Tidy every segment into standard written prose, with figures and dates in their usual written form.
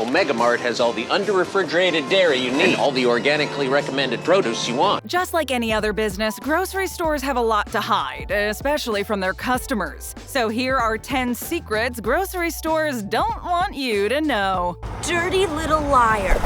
Omega Mart has all the under-refrigerated dairy you need, and all the organically recommended produce you want. Just like any other business, grocery stores have a lot to hide, especially from their customers. So here are 10 secrets grocery stores don't want you to know. Dirty little liar.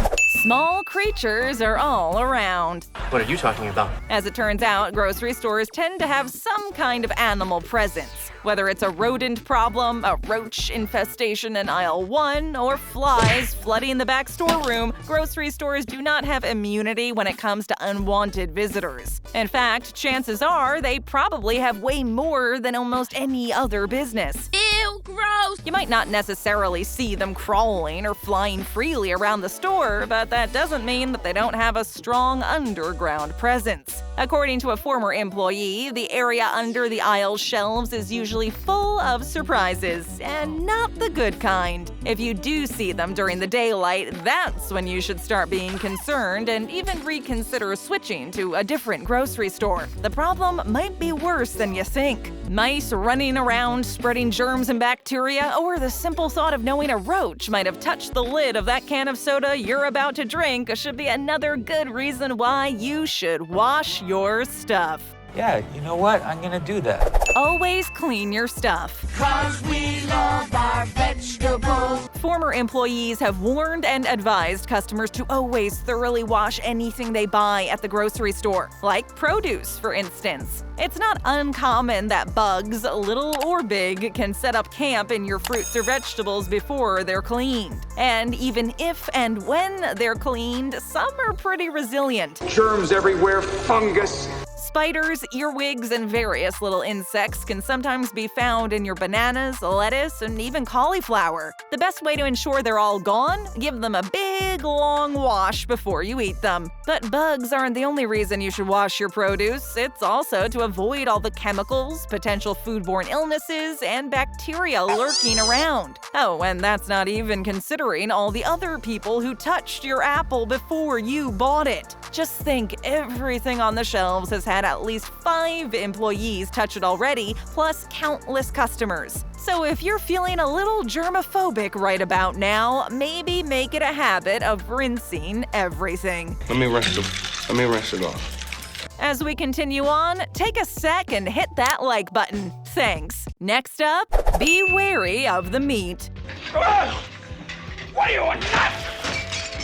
Small creatures are all around. What are you talking about? As it turns out, grocery stores tend to have some kind of animal presence. Whether it's a rodent problem, a roach infestation in aisle 1, or flies flooding the back storeroom, grocery stores do not have immunity when it comes to unwanted visitors. In fact, chances are they probably have way more than almost any other business. Ew, gross! You might not necessarily see them crawling or flying freely around the store, but that doesn't mean that they don't have a strong underground presence. According to a former employee, the area under the aisle shelves is usually full of surprises, and not the good kind. If you do see them during the daylight, that's when you should start being concerned and even reconsider switching to a different grocery store. The problem might be worse than you think. Mice running around spreading germs and bacteria, or the simple thought of knowing a roach might have touched the lid of that can of soda you're about to drink should be another good reason why you should wash your stuff. Yeah, you know what? I'm gonna do that. Always clean your stuff. 'Cause we love our vegetables. Former employees have warned and advised customers to always thoroughly wash anything they buy at the grocery store, like produce, for instance. It's not uncommon that bugs, little or big, can set up camp in your fruits or vegetables before they're cleaned. And even if and when they're cleaned, some are pretty resilient. Germs everywhere, fungus. Spiders, earwigs, and various little insects can sometimes be found in your bananas, lettuce, and even cauliflower. The best way to ensure they're all gone? Give them a big, long wash before you eat them. But bugs aren't the only reason you should wash your produce. It's also to avoid all the chemicals, potential foodborne illnesses, and bacteria lurking around. Oh, and that's not even considering all the other people who touched your apple before you bought it. Just think, everything on the shelves has had at least 5 employees touch it already, plus countless customers. So if you're feeling a little germophobic right about now, maybe make it a habit of rinsing everything. Let me rinse it off. As we continue on, take a sec and hit that like button. Thanks. Next up, be wary of the meat. What are you, a nut?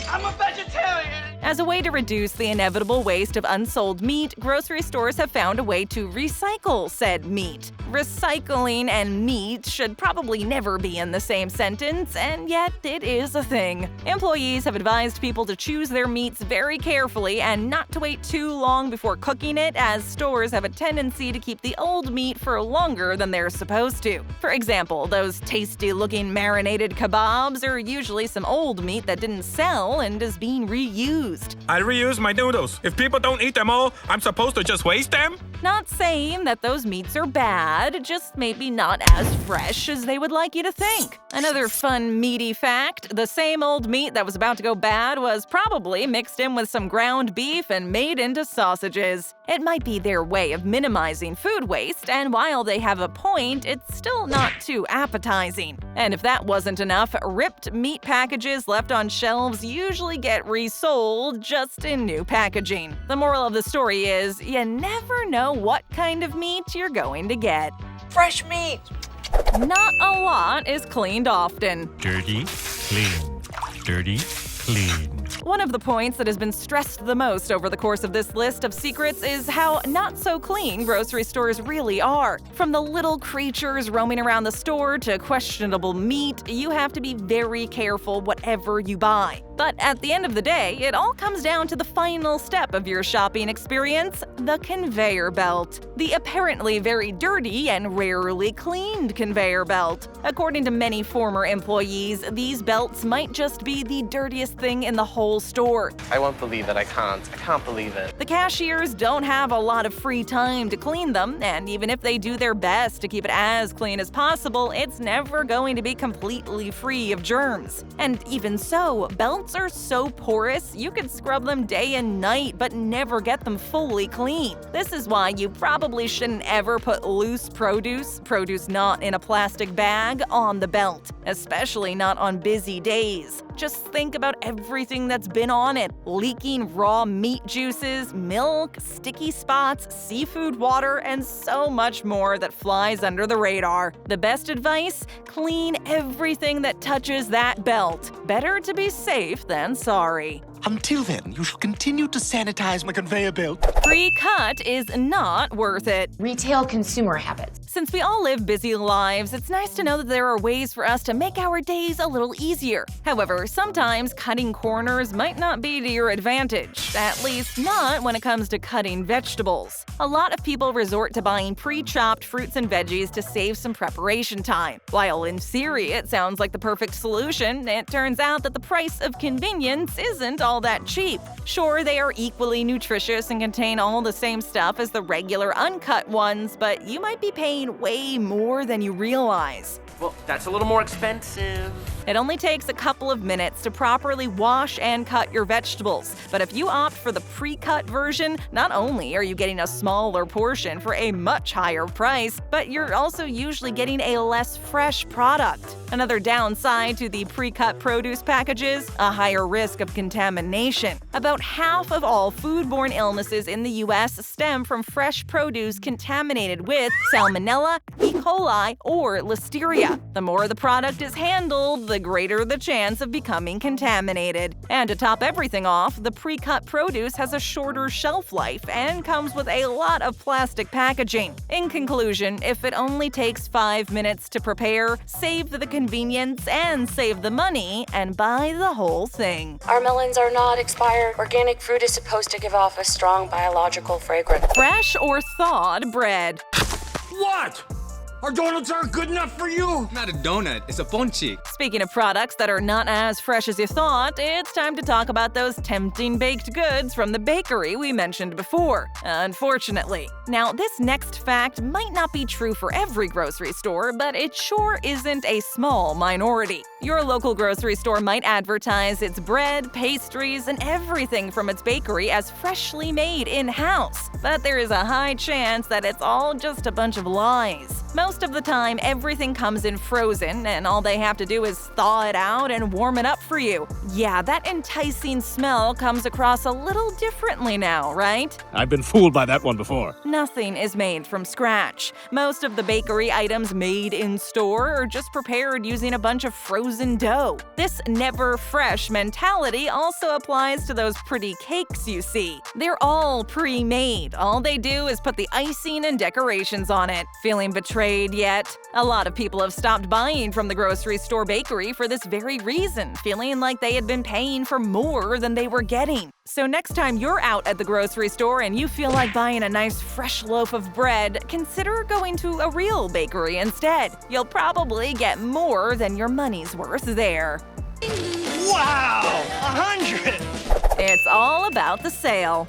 I'm a vegetarian. As a way to reduce the inevitable waste of unsold meat, grocery stores have found a way to recycle said meat. Recycling and meat should probably never be in the same sentence, and yet it is a thing. Employees have advised people to choose their meats very carefully and not to wait too long before cooking it, as stores have a tendency to keep the old meat for longer than they're supposed to. For example, those tasty-looking marinated kebabs are usually some old meat that didn't sell and is being reused. I reuse my noodles. If people don't eat them all, I'm supposed to just waste them? Not saying that those meats are bad, just maybe not as fresh as they would like you to think. Another fun meaty fact, the same old meat that was about to go bad was probably mixed in with some ground beef and made into sausages. It might be their way of minimizing food waste, and while they have a point, it's still not too appetizing. And if that wasn't enough, ripped meat packages left on shelves usually get resold, just in new packaging. The moral of the story is, you never know what kind of meat you're going to get. Fresh meat. Not a lot is cleaned often. Dirty, clean. Dirty, clean. One of the points that has been stressed the most over the course of this list of secrets is how not so clean grocery stores really are. From the little creatures roaming around the store to questionable meat, you have to be very careful whatever you buy. But at the end of the day, it all comes down to the final step of your shopping experience, the conveyor belt. The apparently very dirty and rarely cleaned conveyor belt. According to many former employees, these belts might just be the dirtiest thing in the whole store. I won't believe it. I can't believe it. The cashiers don't have a lot of free time to clean them, and even if they do their best to keep it as clean as possible, it's never going to be completely free of germs. And even so, belts are so porous, you could scrub them day and night but never get them fully clean. This is why you probably shouldn't ever put loose produce not in a plastic bag, on the belt, especially not on busy days. Just think about everything that's been on it: leaking raw meat juices, milk, sticky spots, seafood water, and so much more that flies under the radar. The best advice? Clean everything that touches that belt. Better to be safe than sorry. Until then, you shall continue to sanitize my conveyor belt. Pre-cut is not worth it. Retail consumer habits. Since we all live busy lives, it's nice to know that there are ways for us to make our days a little easier. However, sometimes cutting corners might not be to your advantage, at least not when it comes to cutting vegetables. A lot of people resort to buying pre-chopped fruits and veggies to save some preparation time. While in theory it sounds like the perfect solution, it turns out that the price of convenience isn't all that cheap. Sure, they are equally nutritious and contain all the same stuff as the regular uncut ones, but you might be paying way more than you realize. Well, that's a little more expensive. It only takes a couple of minutes to properly wash and cut your vegetables. But if you opt for the pre-cut version, not only are you getting a smaller portion for a much higher price, but you're also usually getting a less fresh product. Another downside to the pre-cut produce packages: a higher risk of contamination. About half of all foodborne illnesses in the U.S. stem from fresh produce contaminated with Salmonella, E. coli, or Listeria. The more the product is handled, the greater the chance of becoming contaminated. And to top everything off, the pre-cut produce has a shorter shelf life and comes with a lot of plastic packaging. In conclusion, if it only takes 5 minutes to prepare, save the convenience and save the money and buy the whole thing. Our melons are not expired. Organic fruit is supposed to give off a strong biological fragrance. Fresh or thawed bread. What? Our donuts aren't good enough for you? Not a donut, it's a ponchi. Speaking of products that are not as fresh as you thought, it's time to talk about those tempting baked goods from the bakery we mentioned before. Unfortunately. Now, this next fact might not be true for every grocery store, but it sure isn't a small minority. Your local grocery store might advertise its bread, pastries, and everything from its bakery as freshly made in-house. But there is a high chance that it's all just a bunch of lies. Most of the time, everything comes in frozen, and all they have to do is thaw it out and warm it up for you. Yeah, that enticing smell comes across a little differently now, right? I've been fooled by that one before. Nothing is made from scratch. Most of the bakery items made in store are just prepared using a bunch of frozen dough. This never fresh mentality also applies to those pretty cakes you see. They're all pre-made. All they do is put the icing and decorations on it. Feeling betrayed yet? A lot of people have stopped buying from the grocery store bakery for this very reason, feeling like they had been paying for more than they were getting. So next time you're out at the grocery store and you feel like buying a nice fresh loaf of bread, consider going to a real bakery instead. You'll probably get more than your money's worth there. Wow! 100! It's all about the sale.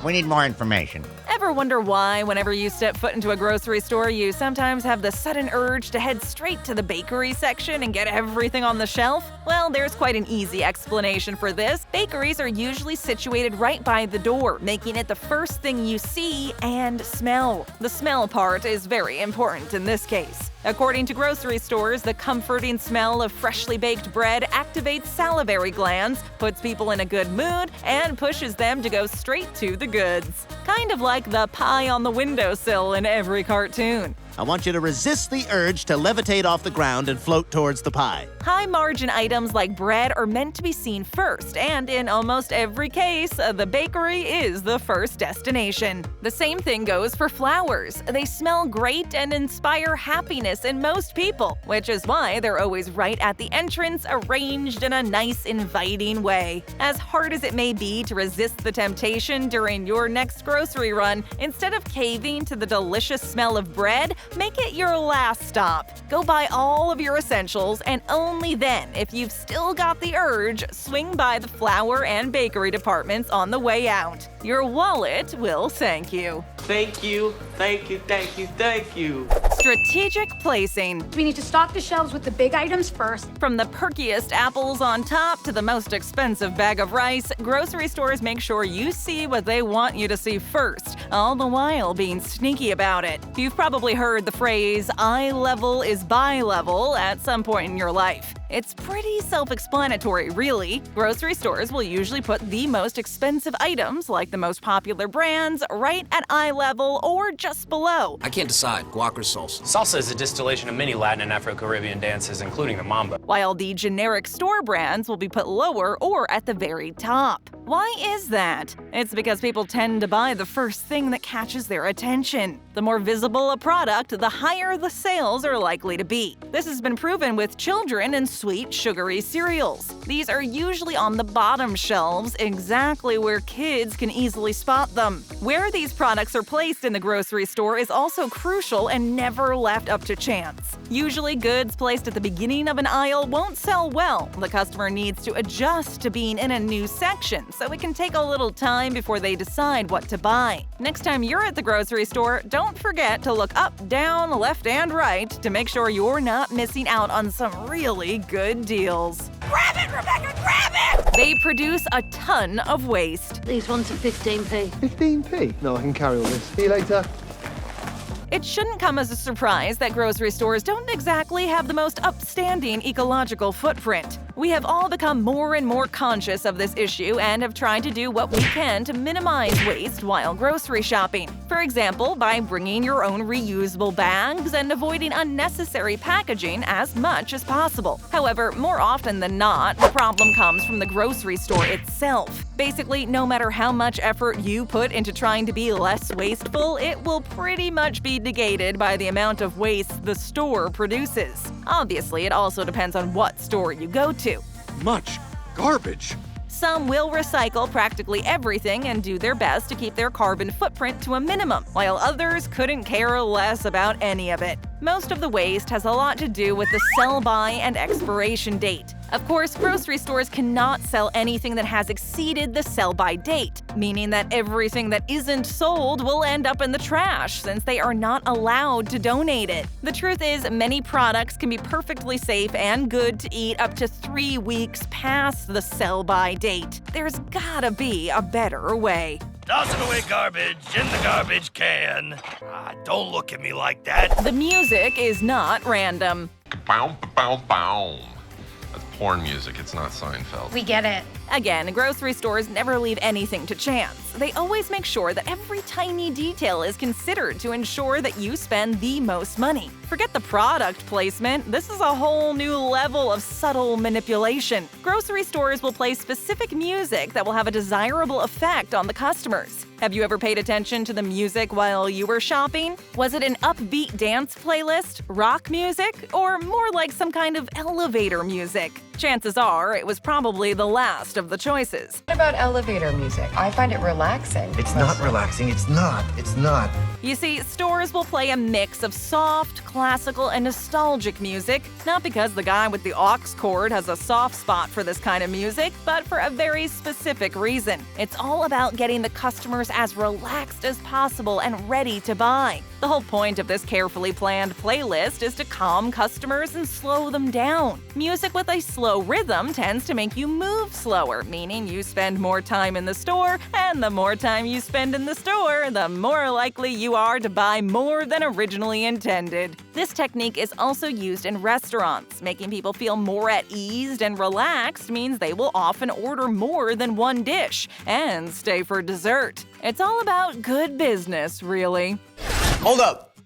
We need more information. Ever wonder why, whenever you step foot into a grocery store, you sometimes have the sudden urge to head straight to the bakery section and get everything on the shelf? Well, there's quite an easy explanation for this. Bakeries are usually situated right by the door, making it the first thing you see and smell. The smell part is very important in this case. According to grocery stores, the comforting smell of freshly baked bread activates salivary glands, puts people in a good mood, and pushes them to go straight to the goods. Kind of like the pie on the windowsill in every cartoon. I want you to resist the urge to levitate off the ground and float towards the pie. High-margin items like bread are meant to be seen first, and in almost every case, the bakery is the first destination. The same thing goes for flowers. They smell great and inspire happiness in most people, which is why they're always right at the entrance, arranged in a nice, inviting way. As hard as it may be to resist the temptation during your next grocery run, instead of caving to the delicious smell of bread, make it your last stop. Go buy all of your essentials, and only then, if you've still got the urge, swing by the flour and bakery departments on the way out. Your wallet will thank you. Thank you, thank you, thank you, thank you. Strategic placing. We need to stock the shelves with the big items first. From the perkiest apples on top to the most expensive bag of rice, grocery stores make sure you see what they want you to see first, all the while being sneaky about it. You've probably heard the phrase, eye level is buy level, at some point in your life. It's pretty self-explanatory, really. Grocery stores will usually put the most expensive items, like the most popular brands, right at eye level or just below. I can't decide. Guac or salsa? Salsa is a distillation of many Latin and Afro-Caribbean dances, including the mambo. While the generic store brands will be put lower or at the very top. Why is that? It's because people tend to buy the first thing that catches their attention. The more visible a product, the higher the sales are likely to be. This has been proven with children and sweet, sugary cereals. These are usually on the bottom shelves, exactly where kids can easily spot them. Where these products are placed in the grocery store is also crucial and never left up to chance. Usually, goods placed at the beginning of an aisle won't sell well. The customer needs to adjust to being in a new section, so it can take a little time before they decide what to buy. Next time you're at the grocery store, don't forget to look up, down, left, and right to make sure you're not missing out on some really good deals. Grab it, Rebecca, grab it! They produce a ton of waste. These ones are 15p. 15p? No, I can carry all this. See you later. It shouldn't come as a surprise that grocery stores don't exactly have the most upstanding ecological footprint. We have all become more and more conscious of this issue and have tried to do what we can to minimize waste while grocery shopping. For example, by bringing your own reusable bags and avoiding unnecessary packaging as much as possible. However, more often than not, the problem comes from the grocery store itself. Basically, no matter how much effort you put into trying to be less wasteful, it will pretty much be negated by the amount of waste the store produces. Obviously, it also depends on what store you go to. Much garbage. Some will recycle practically everything and do their best to keep their carbon footprint to a minimum, while others couldn't care less about any of it. Most of the waste has a lot to do with the sell-by and expiration date. Of course, grocery stores cannot sell anything that has exceeded the sell-by date, meaning that everything that isn't sold will end up in the trash since they are not allowed to donate it. The truth is, many products can be perfectly safe and good to eat up to 3 weeks past the sell-by date. There's gotta be a better way. Toss it away garbage in the garbage can. Don't look at me like that. The music is not random. Bow, bow, bow. That's porn music, it's not Seinfeld. We get it. Again, grocery stores never leave anything to chance. They always make sure that every tiny detail is considered to ensure that you spend the most money. Forget the product placement, this is a whole new level of subtle manipulation. Grocery stores will play specific music that will have a desirable effect on the customers. Have you ever paid attention to the music while you were shopping? Was it an upbeat dance playlist, rock music, or more like some kind of elevator music? Chances are it was probably the last of the choices. What about elevator music? I find it relaxing. It's not relaxing. It's not. You see, stores will play a mix of soft, classical, and nostalgic music, not because the guy with the aux cord has a soft spot for this kind of music, but for a very specific reason. It's all about getting the customers as relaxed as possible and ready to buy. The whole point of this carefully planned playlist is to calm customers and slow them down. Music with a slow rhythm tends to make you move slower, meaning you spend more time in the store, and the more time you spend in the store, the more likely you are to buy more than originally intended. This technique is also used in restaurants. Making people feel more at ease and relaxed means they will often order more than one dish and stay for dessert. It's all about good business, really. Hold up.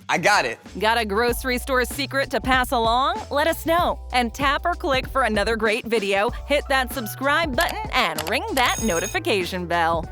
I got it. Got a grocery store secret to pass along? Let us know. And tap or click for another great video, hit that subscribe button, and ring that notification bell.